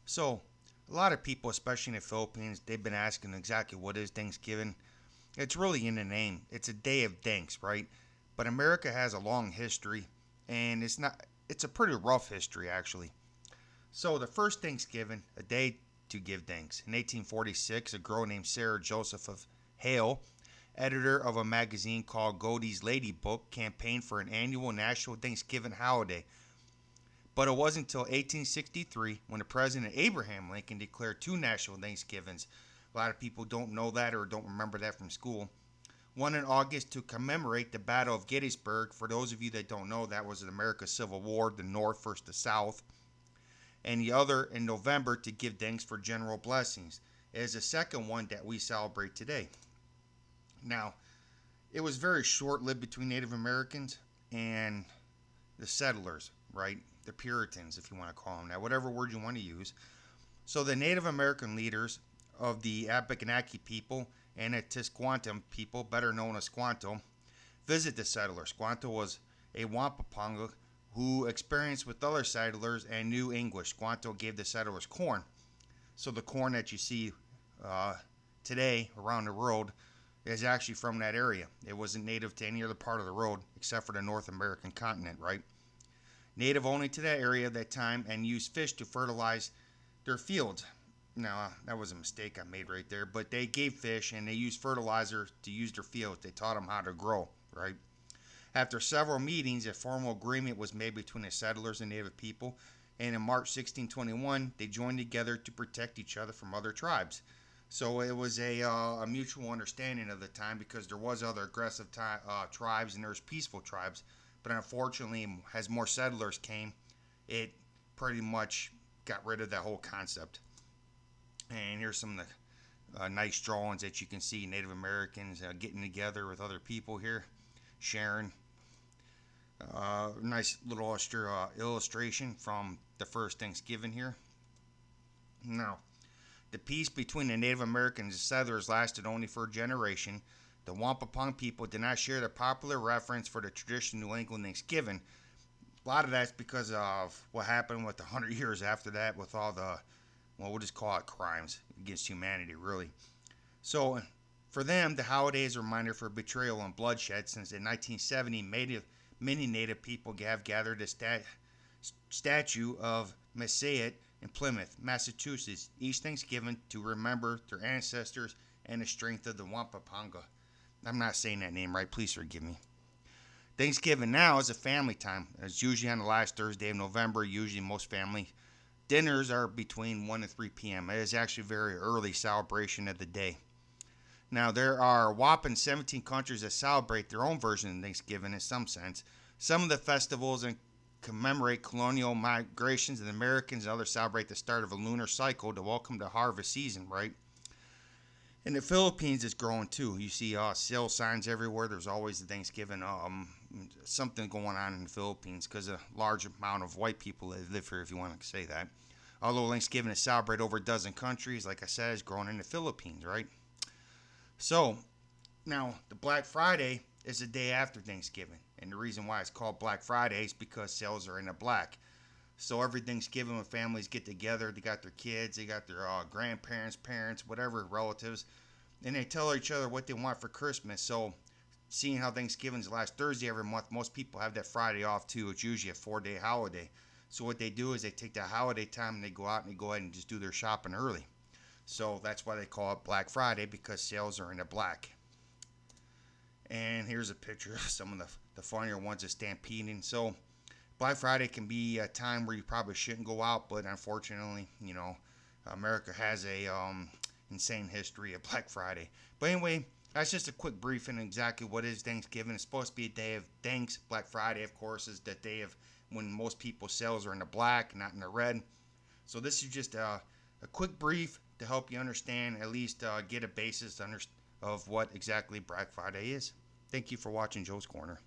So, a lot of people, especially in the Philippines, they've been asking exactly what is Thanksgiving. It's really in the name. It's a day of thanks, right? But America has a long history, and it's not. It's a pretty rough history, actually. So, the first Thanksgiving, a day to give thanks. In 1846, a girl named Sarah Joseph of Hale, editor of a magazine called Godey's Lady Book, campaigned for an annual national Thanksgiving holiday. But it wasn't until 1863 when the President Abraham Lincoln declared two national Thanksgivings. A lot of people don't know that or don't remember that from school. One in August to commemorate the Battle of Gettysburg. For those of you that don't know, that was America's Civil War, the North versus the South. And the other in November to give thanks for general blessings. It is the second one that we celebrate today. Now, it was very short lived between Native Americans and the settlers, right? The Puritans, if you want to call them that, whatever word you want to use. So the Native American leaders of the Abenaki people and the Tisquantum people, better known as Squanto, visit the settlers. Squanto was a Wampapanga who experienced with other settlers and knew English. Squanto gave the settlers corn. So the corn that you see uh, today around the world is actually from that area. It wasn't native to any other part of the world except for the North American continent, right? Native only to that area at that time and used fish to fertilize their fields. Now, that was a mistake I made right there, but they gave fish and they used fertilizer to use their fields. They taught them how to grow, right? After several meetings, a formal agreement was made between the settlers and native people, and in March 1621, they joined together to protect each other from other tribes. So it was a mutual understanding of the time because there was other aggressive tribes and there's peaceful tribes, but unfortunately, as more settlers came, it pretty much got rid of that whole concept. And here's some of the nice drawings that you can see Native Americans getting together with other people here, sharing. Nice little illustration from the first Thanksgiving here. Now, the peace between the Native Americans and settlers lasted only for a generation. The Wampapong people did not share the popular reference for the traditional New England Thanksgiving. A lot of that's because of what happened with the 100 years after that with all the, well, we'll just call it crimes against humanity, really. So, for them, the holiday is a reminder for betrayal and bloodshed since in 1970, many Native people have gathered a statue of Messiah in Plymouth, Massachusetts, each Thanksgiving to remember their ancestors and the strength of the Wampapanga. I'm not saying that name right, please forgive me. Thanksgiving now is a family time. It's usually on the last Thursday of November. Usually, most family dinners are between 1 and 3 p.m. It is actually a very early celebration of the day. Now, there are a whopping 17 countries that celebrate their own version of Thanksgiving in some sense. Some of the festivals commemorate colonial migrations of the Americans, and others celebrate the start of a lunar cycle to welcome the harvest season, right? In the Philippines, it's growing too. You see sale signs everywhere. There's always the Thanksgiving something going on in the Philippines because a large amount of white people live here, if you want to say that. Although Thanksgiving is celebrated over a dozen countries, like I said, it's growing in the Philippines, right? So, now the Black Friday is the day after Thanksgiving. And the reason why it's called Black Friday is because sales are in the black. So every Thanksgiving when families get together, they got their kids, they got their grandparents, parents, whatever relatives, and they tell each other what they want for Christmas. So seeing how Thanksgiving's the last Thursday every month, most people have that Friday off too. It's usually a 4-day holiday. So what they do is they take that holiday time and they go out and they go ahead and just do their shopping early. So that's why they call it Black Friday because sales are in the black. And here's a picture of some of the funnier ones of stampeding. So Black Friday can be a time where you probably shouldn't go out, but unfortunately, America has a insane history of Black Friday. But anyway, that's just a quick briefing on exactly what is Thanksgiving. It's supposed to be a day of thanks. Black Friday, of course, is the day of when most people's sales are in the black, not in the red. So this is just a quick brief to help you understand, at least get a basis of what exactly Black Friday is. Thank you for watching Joe's Corner.